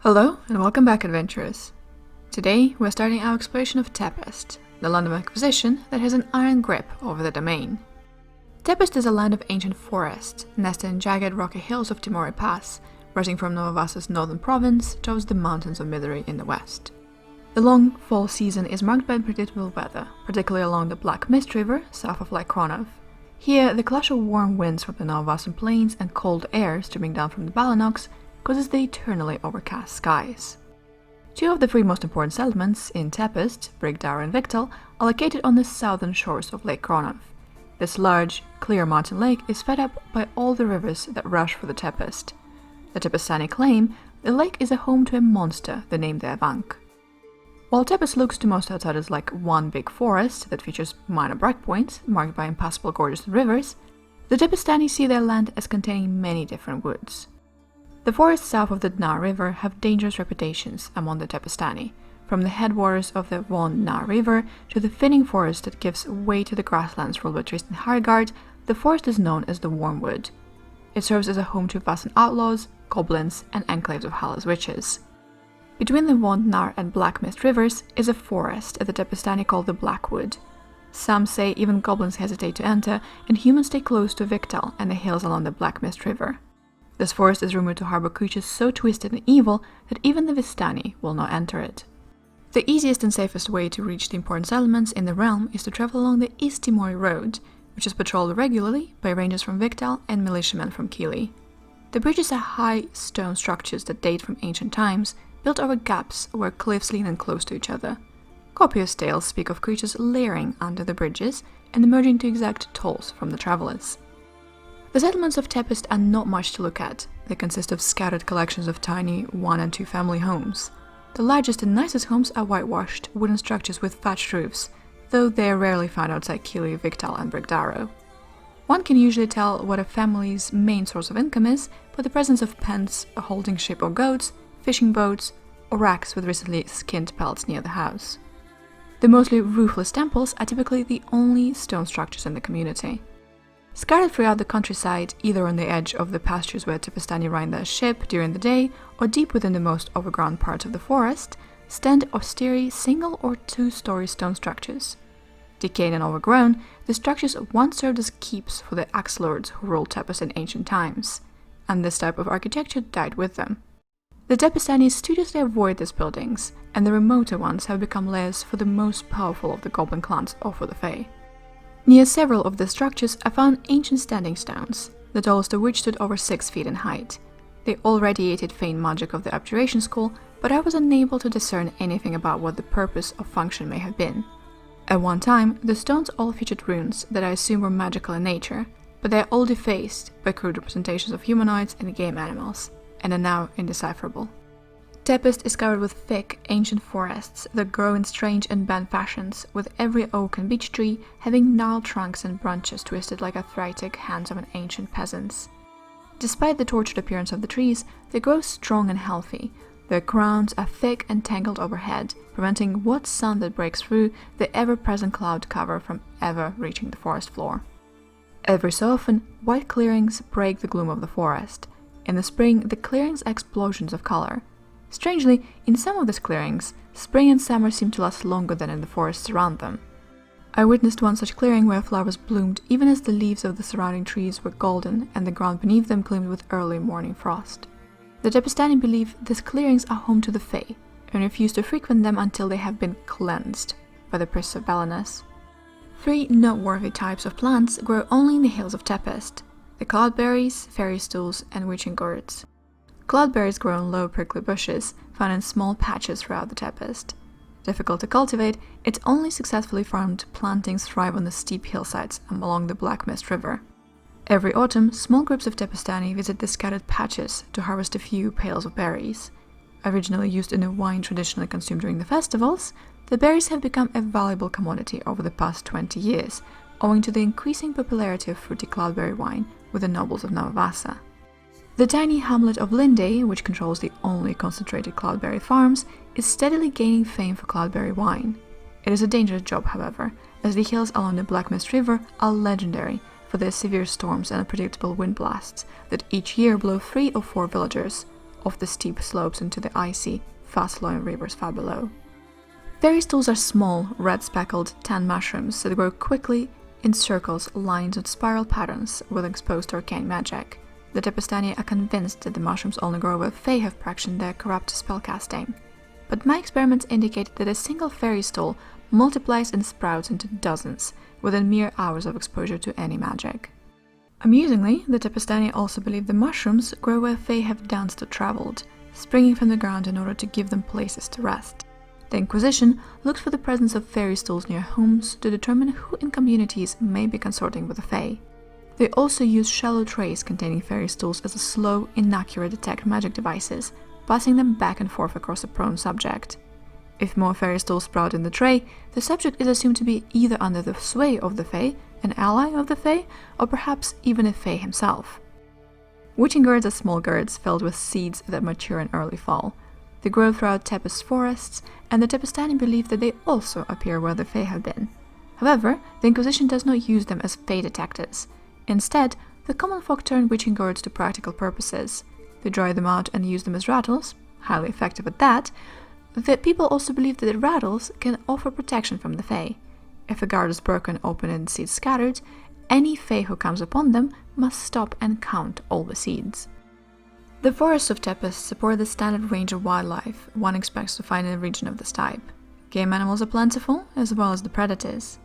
Hello and welcome back, adventurers. Today we're starting our exploration of Tepest, the land of acquisition that has an iron grip over the domain. Tepest is a land of ancient forests, nested in jagged rocky hills of Timori Pass, rising from Nova Vassa's northern province towards the mountains of Midori in the west. The long fall season is marked by unpredictable weather, particularly along the Black Mist River south of Lake Kronov. Here, the clash of warm winds from the Nova Vassan plains and cold air streaming down from the Balanox causes the eternally overcast skies. Two of the three most important settlements in Tepest, Brigdara and Victal, are located on the southern shores of Lake Kronov. This large, clear mountain lake is fed up by all the rivers that rush through the Tepest. The Tepestani claim the lake is a home to a monster they named the Avank. While Tepest looks to most outsiders like one big forest that features minor breakpoints marked by impassable gorges and rivers, the Tepestani see their land as containing many different woods. The forests south of the Dna River have dangerous reputations among the Tepestani, from the headwaters of the Von Dna River to the thinning forest that gives way to the grasslands ruled by Tristan Hargard. The forest is known as the Wormwood. It serves as a home to Vassan outlaws, goblins, and enclaves of Hala's witches. Between the Von Dna and Black Mist rivers is a forest that the Tepestani call the Blackwood. Some say even goblins hesitate to enter, and humans stay close to Victal and the hills along the Black Mist River. This forest is rumored to harbor creatures so twisted and evil that even the Vistani will not enter it. The easiest and safest way to reach the important settlements in the realm is to travel along the East Timori Road, which is patrolled regularly by rangers from Victal and militiamen from Kili. The bridges are high stone structures that date from ancient times, built over gaps where cliffs lean in close to each other. Copious tales speak of creatures layering under the bridges and emerging to exact tolls from the travelers. The settlements of Tepest are not much to look at. They consist of scattered collections of tiny 1- and 2-family homes. The largest and nicest homes are whitewashed wooden structures with thatched roofs, though they are rarely found outside Kili, Victal and Brigdaro. One can usually tell what a family's main source of income is by the presence of pens holding sheep or goats, fishing boats, or racks with recently skinned pelts near the house. The mostly roofless temples are typically the only stone structures in the community. Scattered throughout the countryside, either on the edge of the pastures where Tepestani ride their ship during the day, or deep within the most overgrown parts of the forest, stand austere single- or two-story stone structures. Decayed and overgrown, the structures once served as keeps for the axe lords who ruled Tepest in ancient times, and this type of architecture died with them. The Tepestani studiously avoid these buildings, and the remoter ones have become lairs for the most powerful of the goblin clans or for the Fey. Near several of the structures are found ancient standing stones, the tallest of which stood over 6 feet in height. They all radiated faint magic of the Abjuration School, but I was unable to discern anything about what the purpose or function may have been. At one time, the stones all featured runes that I assume were magical in nature, but they are all defaced by crude representations of humanoids and game animals, and are now indecipherable. Tepest is covered with thick, ancient forests that grow in strange and bent fashions, with every oak and beech tree having gnarled trunks and branches twisted like arthritic hands of an ancient peasants. Despite the tortured appearance of the trees, they grow strong and healthy. Their crowns are thick and tangled overhead, preventing what sun that breaks through the ever-present cloud cover from ever reaching the forest floor. Every so often, white clearings break the gloom of the forest. In the spring, the clearings are explosions of color. Strangely, in some of these clearings, spring and summer seem to last longer than in the forests around them. I witnessed one such clearing where flowers bloomed even as the leaves of the surrounding trees were golden and the ground beneath them gleamed with early morning frost. The Tepestani believe these clearings are home to the Fey, and refuse to frequent them until they have been cleansed by the priest of Balanus. 3 noteworthy types of plants grow only in the hills of Tepest: the cloudberries, fairy stools, and witching gourds. Cloudberries grow in low prickly bushes, found in small patches throughout the Tepest. Difficult to cultivate, its only successfully farmed plantings thrive on the steep hillsides along the Black Mist River. Every autumn, small groups of Tepestani visit the scattered patches to harvest a few pails of berries. Originally used in the wine traditionally consumed during the festivals, the berries have become a valuable commodity over the past 20 years, owing to the increasing popularity of fruity cloudberry wine with the nobles of Nova Vassa. The tiny hamlet of Linde, which controls the only concentrated cloudberry farms, is steadily gaining fame for cloudberry wine. It is a dangerous job, however, as the hills along the Black Mist River are legendary for their severe storms and unpredictable wind blasts that each year blow 3 or 4 villagers, off the steep slopes into the icy, fast-flowing rivers far below. Fairy stools are small, red-speckled tan mushrooms that grow quickly in circles lined with spiral patterns with exposed arcane magic. The Tepestani are convinced that the mushrooms only grow where Fey have practiced their corrupt spellcasting. But my experiments indicate that a single fairy stool multiplies and sprouts into dozens within mere hours of exposure to any magic. Amusingly, the Tepestani also believe the mushrooms grow where Fey have danced or traveled, springing from the ground in order to give them places to rest. The Inquisition looks for the presence of fairy stools near homes to determine who in communities may be consorting with the Fae. They also use shallow trays containing fairy stools as a slow, inaccurate detect magic devices, passing them back and forth across a prone subject. If more fairy stools sprout in the tray, the subject is assumed to be either under the sway of the Fae, an ally of the Fae, or perhaps even a Fae himself. Witching gourds are small gourds filled with seeds that mature in early fall. They grow throughout Tepest forests, and the Tepestani believe that they also appear where the Fae have been. However, the Inquisition does not use them as Fae detectors. Instead, the common folk turn witching gourds to practical purposes. They dry them out and use them as rattles, highly effective at that. The people also believe that the rattles can offer protection from the Fae. If a gourd is broken open and seeds scattered, any Fae who comes upon them must stop and count all the seeds. The forests of Tepest support the standard range of wildlife one expects to find in a region of this type. Game animals are plentiful, as well as the predators.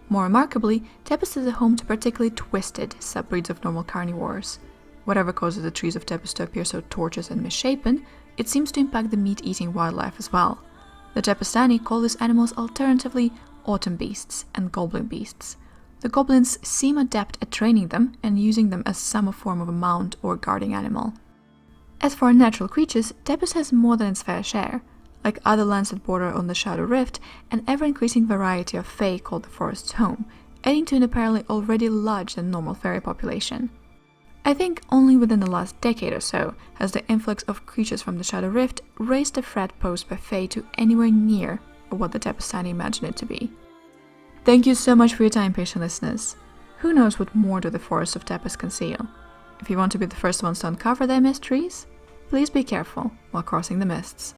More remarkably, Tepest is a home to particularly twisted subbreeds of normal carnivores. Whatever causes the trees of Tepest to appear so tortuous and misshapen, it seems to impact the meat-eating wildlife as well. The Tepestani call these animals alternatively autumn beasts and goblin beasts. The goblins seem adept at training them and using them as some form of a mount or guarding animal. As for natural creatures, Tepest has more than its fair share. Like other lands that border on the Shadow Rift, an ever-increasing variety of Fae call the forest's home, adding to an apparently already larger than normal fairy population. I think only within the last decade or so has the influx of creatures from the Shadow Rift raised the threat posed by Fae to anywhere near what the Tepestani imagine it to be. Thank you so much for your time, patient listeners. Who knows what more do the forests of Tepest conceal? If you want to be the first ones to uncover their mysteries, please be careful while crossing the mists.